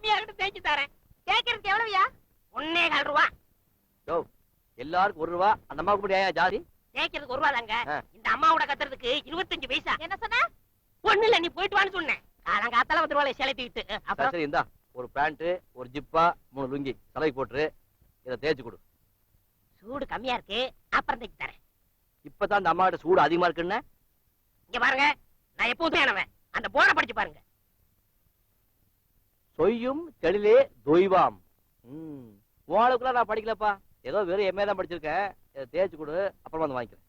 கம்மியா தேய்ச்சி தரேன். தேய்க்கிறதுக்கு எவ்வளவுயா? 1.25 ரூபா. எல்லாருக்கும் 1 ரூபா. அந்த அம்மாவுக்கு கூட ஏன் ஜாதி? தேய்க்கிறதுக்கு 1 ரூபா தாங்க. இந்த அம்மாவோட கத்துறதுக்கு 25 பைசா. என்ன சொன்ன? ஒண்ணு இல்ல, நீ போயிட்டு வான்னு சொன்னேன். காலங்காத்தால 10 ரூபாய் செலுத்திட்டு. அப்புறம் சரி, இந்தா ஒரு பேண்ட், ஒரு ஜிப்பா, 3 லுங்கி தலைக்கு போட்டுரு. இதை தேய்ச்சி கொடு. சூடு கம்மியா இருக்கு, அப்புறம் தேய்ச்சி தரேன். இப்பதான் அந்த அம்மா கிட்ட சூடு அதிகமா இருக்குன்னு. இங்க பாருங்க, நான் எப்போதும் என்னவன் அந்த போர்டை படிச்சு பாருங்க. சொய்யும் தெளிலே தொய்வாம். உங்களுக்குலாம் நான் படிக்கலப்பா, ஏதோ வெறும் எம்ஏ தான் படிச்சிருக்கேன். இதை தேய்ச்சி கொடு, அப்புறமா வந்து வாங்கிக்கிறேன்.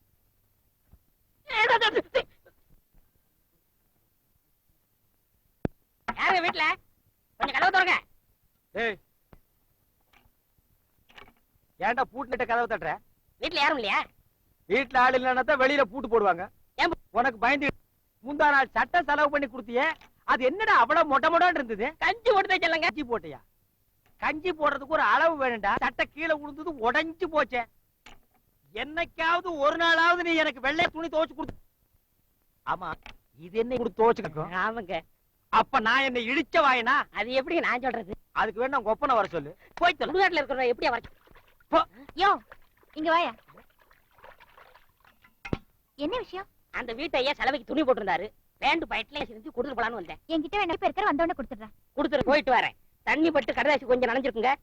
யாரு வீட்டுல? கொஞ்சம் கதவு திறங்க. ஏன்டா பூட்டிட்ட கதவை தட்டுற? வீட்டுல யாரும் இல்லையா? வீட்டுல ஆள் இல்லைன்னா வெளியில பூட்டு போடுவாங்க. உனக்கு பயந்து முந்தா நாள் சட்டை செலவு பண்ணி கொடுத்தியே, அது என்னடா அவ்வளவு மொட்டை மொட்டான்னு இருந்தது? கஞ்சி போட்டு சொல்லுங்க. கஞ்சி போட்டியா? கஞ்சி போடுறதுக்கு ஒரு அளவு வேணும்டா. சட்டை கீழே விழுந்தது உடைஞ்சு போச்சே. என்னைக்காவது ஒரு நாளாவது நீ எனக்கு வெள்ளை துணி துவைச்சு கொடுத்து. ஆமா, இது என்ன கொடுத்து துவைச்சு? ஆமாங்க. அப்ப நான் என்ன இழிச்ச வாயனா? அது எப்படி நான் சொல்றது? அதுக்கு வேணும் உங்க ஒப்பனை வர சொல்லு. போய் தமிழ்நாட்டுல இருக்கிற எப்படி வர? யோ, இங்க வாயா. என்ன விஷயம்? அந்த வீட்டையே செலவுக்கு துணி போட்டிருந்தாரு. பேண்ட் பைட்ல செஞ்சு கொடுத்துட்டு போலான்னு வந்தேன். என்கிட்ட வேணா இப்ப இருக்கிற வந்தவன கொடுத்துறேன். கொடுத்துட்டு போயிட்டு வரேன். தண்ணி பட்டு கடதாசி கொஞ்சம் நனைஞ்சிருக்குங்க.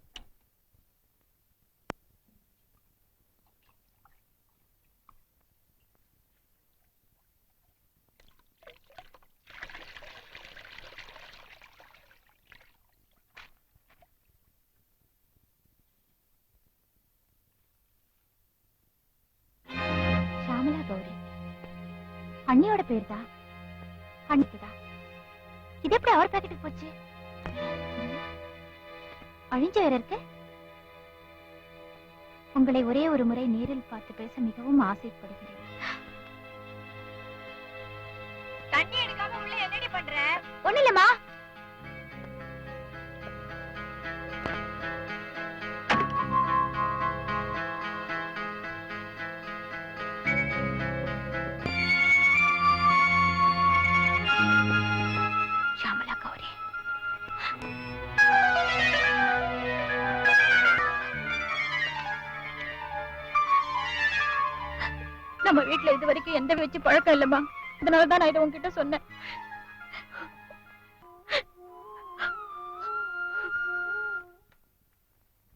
ஷாமலா கௌரி அண்ணியோட பேர் தான். அண்ணிக்குதா? இது எப்படி அவர் பாக்கெட்டுக்கு போச்சு? அழிஞ்ச வேற இருக்கு. உங்களை ஒரே ஒரு முறை நேரில் பார்த்து பேச மிகவும் ஆசைப்படுகிறேன். தண்ணி எடுக்காம உள்ள என்னடி பண்ற? ஒண்ணு இல்லம்மா. ஷாமலா கௌரி, நம்ம வீட்டுல இது வரைக்கும் எந்த வச்சு பழக்கம் இல்லம்மா. அதனாலதான் நான் இதை உங்ககிட்ட சொன்னேன்.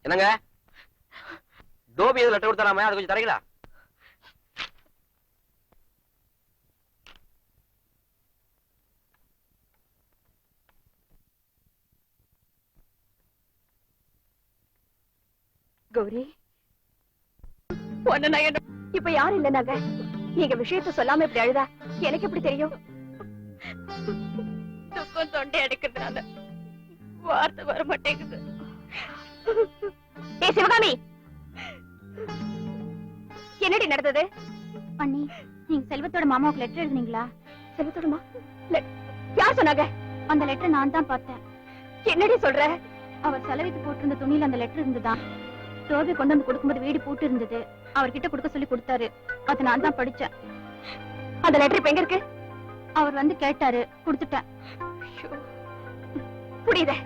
என்னங்க டோபி எது லெட்டர் கொடுத்தாராமே, அது கொஞ்சம் தரீங்களா? கௌரி, இப்ப யாரும் இல்ல. நாங்க நீங்க விஷயத்த சொல்லாம இப்படி அழுதா எனக்கு எப்படி தெரியும்? துக்கம் தொண்டை அடைக்கிறதுனால வார்த்தை வர மாட்டேங்குது. ஏ சிவகாமி, என்னடி நடந்தது? அண்ணி, நீங்க செல்வத்தோட மாமாவுக்கு லெட்டர் எழுதுனீங்களா? செல்வத்தோட யார் சொன்னாங்க? அந்த லெட்டர் நான் தான் பார்த்தேன். என்னடி சொல்ற? அவர் செலவுக்கு போட்டிருந்த துணியில அந்த லெட்டர் இருந்துதான். டோபி கொண்டு வந்து கொடுக்கும்போது வீடு பூட்டு இருந்தது. அவர்கிட்ட கொடுக்க சொல்லி கொடுத்தாரு. அதை நான் தான் படிச்சேன். அந்த லெட்டர் இப்ப எங்க இருக்கு? அவர் வந்து கேட்டாரு, கொடுத்துட்டேன். புரியுது.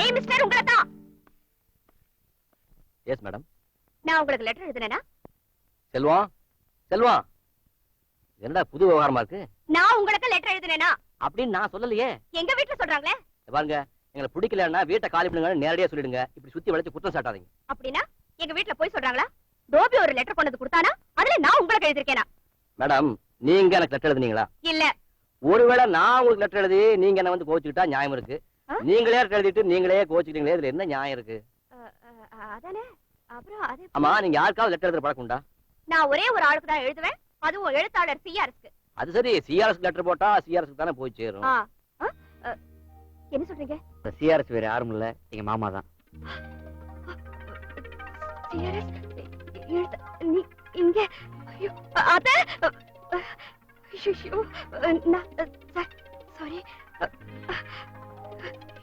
ஏய் மிஸ்டர், உங்களை தான். Yes madam. நான் உங்களுக்கு லெட்டர் எழுதுனேனா? செல்வம், செல்வம், என்னடா புது விவகாரமா இருக்கு? நான் உங்களுக்கு லெட்டர் எழுதுனேனா அப்படின்னு நான் சொல்லலையே. எங்க வீட்டுல சொல்றாங்களே. பாருங்க, எங்களை பிடிக்கலன்னா வீட்டை காலி பண்ணுங்க, நேரடியா சொல்லிடுங்க. இப்படி சுத்தி வளைச்சு குற்றம் சாட்டாதீங்க. அப்படின்னா எங்க வீட்டுல போய் சொல்றாங்களா? டோபி ஒரு லெட்டர் கொண்டு கொடுத்தானா? அதுல நான் உங்களுக்கு எழுதிருக்கேனா? மேடம், நீங்க எனக்கு லெட்டர் எழுதுனீங்களா? இல்ல. ஒருவேளை நான் உங்களுக்கு லெட்டர் எழுதி நீங்க என்ன வந்து கோச்சுக்கிட்டா நியாயம் இருக்கு. நீங்களே லெட்டர் எழுதிட்டு நீங்களே கோச்சுக்கிட்டீங்களே, இதுல என்ன நியாயம் இருக்கு? அதானே. அப்புறம் அது ஆமா, நீங்க யாருக்காவது லெட்டர் எழுதுற பழக்கம் உண்டா? நான் ஒரே ஒரு ஆளுக்கு தான் எழுதுவேன். அதுவும் எழுத்தாளர் சிஆர்எஸ்க்கு. அது சரி, சிஆர்எஸ் லெட்டர் போட்டா சிஆர்எஸ் தானே போய் சேரும். என்ன சொல்றீங்க? சிஆர்எஸ் வேற யாரும் இல்ல, எங்க மாமா தான். சிஆர்எஸ் நீ இங்க? ஐயோ அத ஐயோ நான் சாரி.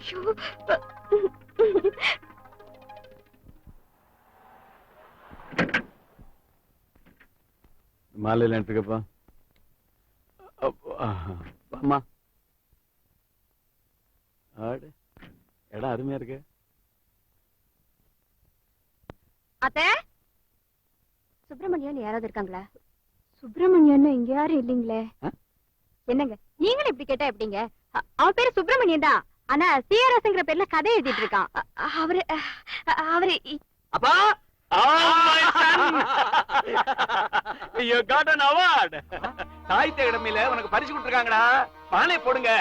ஐயோ மாலையில எடுத்துக்கப்பா. அம்மா ஆடு இடம் அருமையா இருக்கு. அத்தை, சுப்பிரமணியன் யாராவது இருக்காங்களா? சுப்பிரமணியன் இங்க யாரும் இல்லீங்களே. என்னங்க நீங்களும் இப்படி கேட்டா எப்படிங்க? அவன் பேரு சுப்பிரமணியன் தான். ஆனா சிஆர்எஸ்ங்கிற பேர்ல கதை எழுதிட்டு இருக்கான். அவரு அவரு அப்பா You got an award. Sahitya அகாடமியில உனக்கு பரிசு கொடுத்திருக்காங்கடா. மாலை போடுங்க.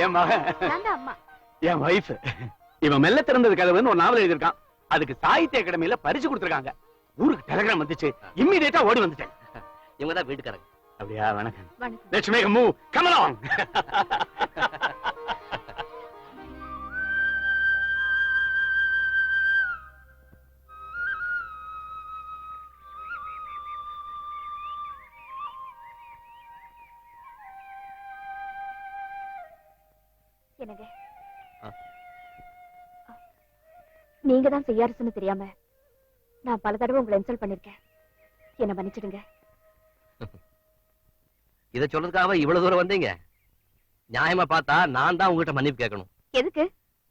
என் மகன், அம்மா, என் வைஃப், இவன் மெல்ல திறந்தது கதவுன்னு ஒரு நாவல் எழுதியிருக்கான். அதுக்கு சாகித்ய அகாடமியில பரிசு கொடுத்திருக்காங்க. ஊருக்கு டெலிகிராம் வந்துச்சு. இம்மிடியேட்டா ஓடி வந்துட்டேன். இவங்க தான் வீட்டுக்காரங்க. அப்படியா? வணக்கம். வணக்கம். Let's make a move. Come along. என்னங்க நீங்க தான் செய்யாருன்னு தெரியாம நான் பல தடவை உங்களை இன்சல்ட் பண்ணிருக்கேன். என்ன மன்னிச்சிடுங்க. இத சொல்றதுக்காக இவ்வளவு தூரம் வந்தீங்க? நியாயமா பார்த்தா நான் தான் உங்ககிட்ட மன்னிப்பு கேட்கணும். எதுக்கு?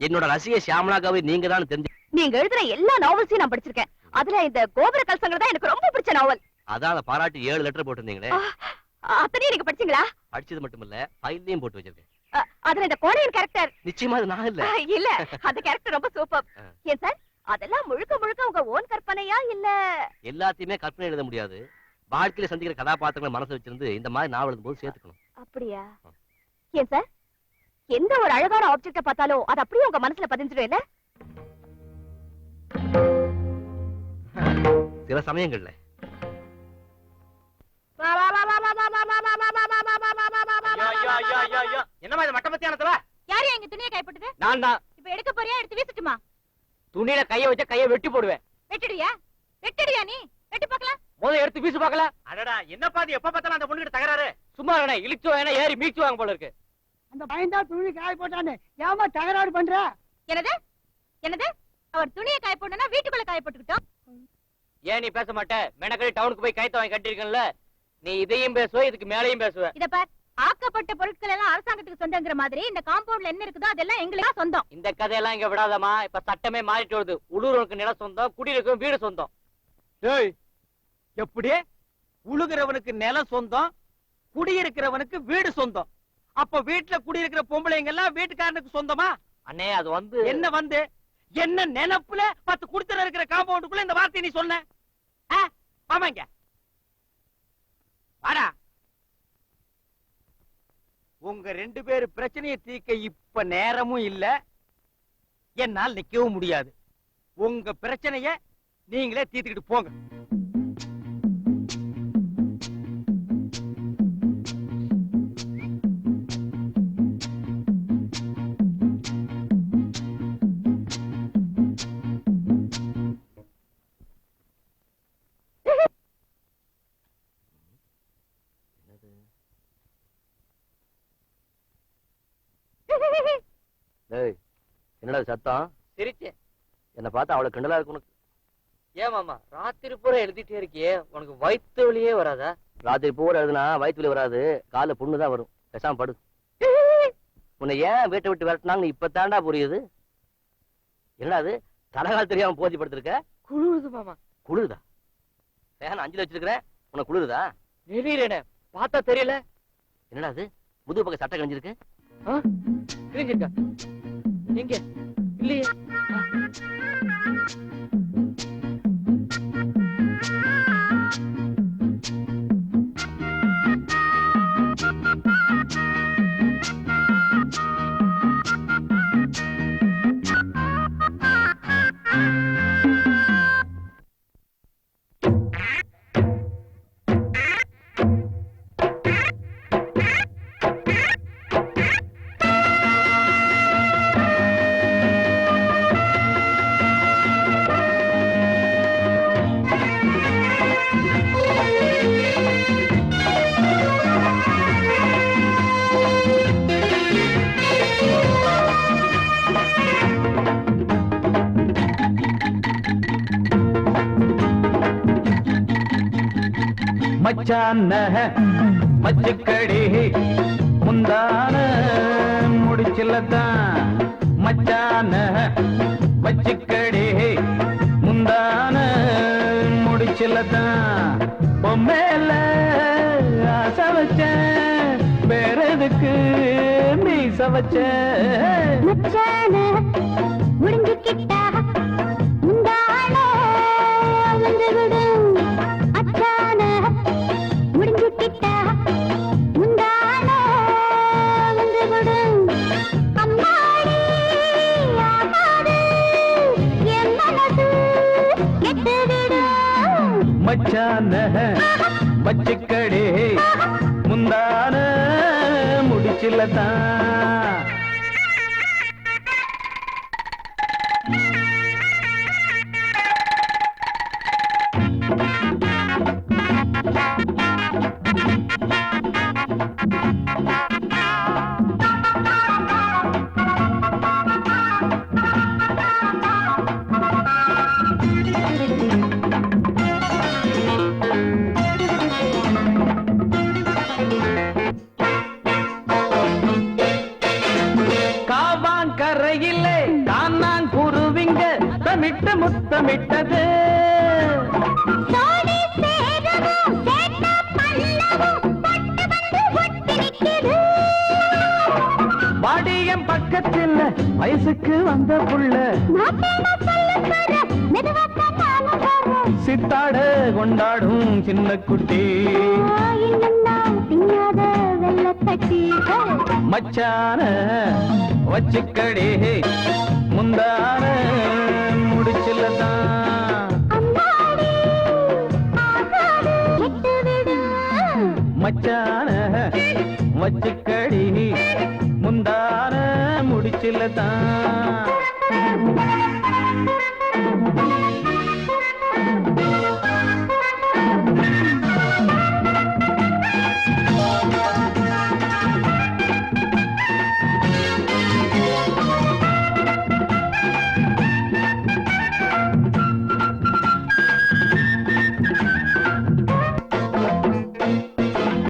என்னோட ரசிகை ஷியாமலாக்காவை நீங்க தான் தெரிஞ்சு. நீங்க எழுதுற எல்லா நாவல்ஸையும் நான் படிச்சிருக்கேன். அதுல இந்த கோபுர கல்சங்கள் தான் எனக்கு ரொம்ப பிடிச்ச நாவல். அதான் அதை பாராட்டி 7 லெட்டர் போட்டிருந்தீங்களே. அத்தனையும் நீங்க படிச்சீங்களா? படிச்சது மட்டும் இல்ல, ஃபைல்லையும் போட்டு வச்சிருக்கேன். அதுல இந்த கோணையின் கேரக்டர் நிச்சயமா அது நான் இல்ல. இல்ல, அந்த கேரக்டர் ரொம்ப சூப்பர். ஏன் சார், அதெல்லாம் முழுக்க முழுக்க உங்க ஓன் கற்பனையா இல்ல? எல்லாத்தையுமே கற்பனை எழுத முடியாது. வாழ்க்கையில சந்திக்கிற கதாபாத்திரங்களை மனசு வச்சிருந்து இந்த மாதிரி நாவல் எழுதும் போது சேர்த்துக்கணும். அப்படியா? ஏன் சார், எந்த ஒரு அழகான ஆப்ஜெக்ட பார்த்தாலும் அது அப்படியே உங்க மனசுல பதிஞ்சிடும் இல்ல? சில சமயங்கள்ல என்னமா இது மட்ட மத்தியானத்துல? யாரு எங்க துணியை கைப்பட்டது? நான் தான். இப்ப எடுக்க போறியா, எடுத்து வீசட்டுமா? துணியில கைய வச்சா கைய வெட்டி போடுவேன். வெட்டிடுயா? வெட்டிடுயா நீ? வெட்டி பார்க்கலாம். முதல்ல எடுத்து வீசு பார்க்கல. அடடா, என்ன பாதி எப்ப பார்த்தாலும் அந்த பொண்ணுகிட்ட தகராறு. சும்மா வேணா இழுச்சு வேணா ஏறி மீச்சு வாங்க போல இருக்கு. அந்த பயந்தா துணி காய போட்டானே ஏமா தகராறு பண்ற? என்னது என்னது? அவர் துணியை காய போடணும்னா வீட்டுக்குள்ள காய போட்டுக்கிட்டோம். ஏன் நீ பேச மாட்ட? மெனக்கடி டவுனுக்கு போய் கைத்த வாங்கி கட்டிருக்கல. நீ இதையும் பேசுவ, இதுக்கு மேலையும் பேசுவ. இத பார், ஆக்கப்பட்ட பொருட்கள் எல்லாம் அரசாங்கத்துக்கு சொந்தங்கிற மாதிரி இந்த காம்பவுண்ட்ல என்ன இருக்குதோ அதெல்லாம் எங்களுக்கு சொந்தம். இந்த கதையெல்லாம் இங்க விடாதமா. இப்ப சட்டமே மாறிட்டு வருது. உள்ளூருக்கு நிலம் சொந்தம், குடியிருக்கும் வீடு சொந்தம். டேய், எப்படி? உழுகிறவனுக்கு நிலம் சொந்தம், குடியிருக்கிறவனுக்கு வீடு சொந்தம். அப்ப வீட்டுல குடியிருக்கிற பொம்பளைங்க எல்லாம் வீட்டுக்காரனுக்கு சொந்தமா? அண்ணே, அது வந்து என்ன வந்து என்ன நினைப்புல 10 குடித்தர இருக்கிற காம்பவுண்டுக்குள்ள இந்த வார்த்தை நீ சொன்ன? ஆமாங்க, வாடா. உங்க 2 பேரு பிரச்சனையை தீர்க்க இப்ப நேரமும் இல்ல, என்னால் நிக்கவும் முடியாது. உங்க பிரச்சனைய நீங்களே தீர்த்துக்கிட்டு போங்க. என்னடா சத்தம்? சிரிச்சேன். என்ன பார்த்தா அவ்வளவு கிண்டலா இருக்கு உனக்கு? ஏன் மாமா, ராத்திரி பூரா எழுதிட்டே இருக்கியே, உனக்கு வயிற்று வலியே வராதா? ராத்திரி பூரா எழுதுனா வயிற்று வலி வராது, கால புண்ணு தான் வரும். பேசாம படு. உன்னை ஏன் வீட்டை விட்டு விரட்டினாங்கன்னு இப்ப தாண்டா புரியுது. என்னடா அது, தலகால் தெரியாம போதி படுத்திருக்க? குளிருது மாமா. குளிருதா? ஃபேன் 5ல வச்சிருக்கிறேன், உனக்கு குளிருதா? வெளியில பார்த்தா தெரியல. என்னடா அது, முதுகு பக்கம் சட்டை கிழிஞ்சிருக்கு. கிழிஞ்சிருக்கா? எங்க? இல்லையே. மச்சான மச்சுக்கடி முந்தான முடிச்சில்லதான் மச்சான மச்சுக்கடி முந்தான முடிச்சில்லதான் பொம்மேல ஆசை வச்சேன் வேற எதுக்கு மீச வச்சேன் மச்சான முடிஞ்சுக்கிட்டா முந்தான வந்து விடும் அச்சான முடிஞ்சுக்கிட்டா முந்தான வந்து விடும் அம்மாடி ஆகாது என் மனசு கெட்டு விடும் மச்சான மச்சுக்கடி முந்தான முடிச்சில்லதான் காவாங்கரையிலே தானாங் குருவிங்க தமிட்டு முத்தமிட்டது சோடி சேரவும் சேட்ட பல்லவும் பட்டு வந்து ஒட்டி நிக்குது வாடியம் பக்கத்தில் வயசுக்கு வந்த புள்ள மாட்டேனா சொல்ல போற மெதுவாக நானும் வரேன் சித்தாட கொண்டாடும் சின்ன குட்டி இன்னும் நான் தின்னாத வெள்ளத்தட்டிகள் மச்சான வச்சுக்கடி முந்தான முடிச்சில்லதான் அம்மாடி ஆகாது கெட்டு விடும் மச்சான வச்சுக்கடி முந்தான முடிச்சில்லதான்